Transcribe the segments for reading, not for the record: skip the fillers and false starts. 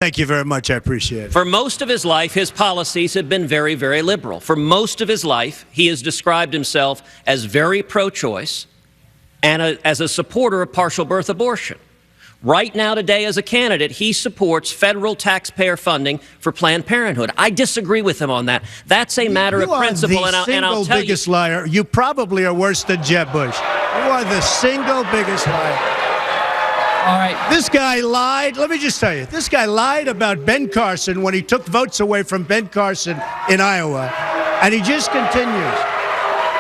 Thank you very much. I appreciate it. For most of his life, his policies have been very, very liberal. For most of his life, he has described himself as very pro-choice and as a supporter of partial birth abortion. Right now, today, as a candidate, he supports federal taxpayer funding for Planned Parenthood. I disagree with him on that. That's a matter of principle, and I'll tell you. You are the single biggest liar. You probably are worse than Jeb Bush. You are the single biggest liar. All right. This guy lied. Let me just tell you, this guy lied about Ben Carson when he took votes away from Ben Carson in Iowa, and he just continues.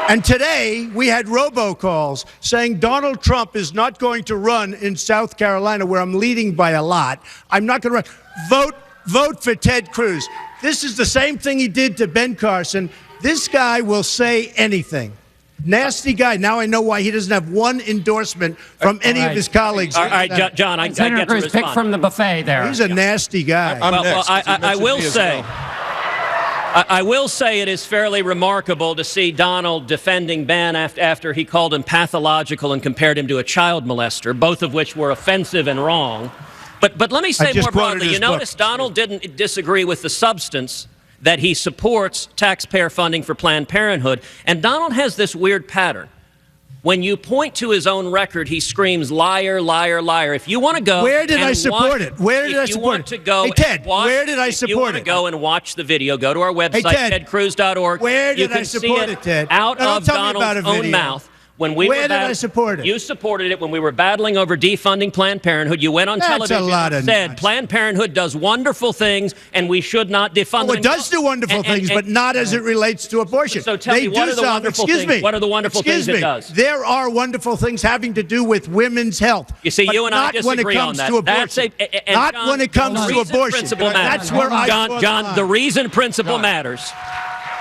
And today, we had robocalls saying Donald Trump is not going to run in South Carolina, where I'm leading by a lot. I'm not going to run. Vote for Ted Cruz. This is the same thing he did to Ben Carson. This guy will say anything. Nasty guy. Now I know why he doesn't have one endorsement from any of his colleagues. All right, John, I get to respond. Pick from the buffet there. He's a nasty guy. I will say it is fairly remarkable to see Donald defending Ben after he called him pathological and compared him to a child molester, both of which were offensive and wrong. But let me say more broadly, you notice Donald didn't disagree with the substance, that he supports taxpayer funding for Planned Parenthood. And Donald has this weird pattern. When you point to his own record, he screams, liar, liar, liar. If you want to go... Where did I support it? Where did I support it? Hey, Ted, where did I support it? If you want to go and watch the video, go to our website, tedcruz.org. Where did I support it, Ted? Out of Donald's own mouth. Where did I support it? You supported it when we were battling over defunding Planned Parenthood. You went on television and said Planned Parenthood does wonderful things and we should not defund them. It does do wonderful things, but not as it relates to abortion. So tell me, what are the wonderful things? What are the wonderful things it does? There are wonderful things having to do with women's health. You see, you and I disagree on that. Not when it comes to abortion. That's where I draw the line. John, the reason principle matters.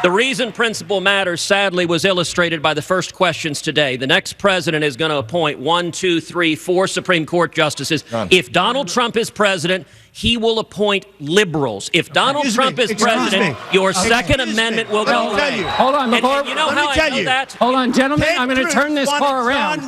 The reason principle matters, sadly, was illustrated by the first questions today. The next president is going to appoint 1, 2, 3, 4 Supreme Court justices. If Donald Trump is president, he will appoint liberals. If Donald Trump is president, your Second Amendment will go away. Hold on, before. You know how I know that? Hold on, gentlemen. I'm going to turn this car around.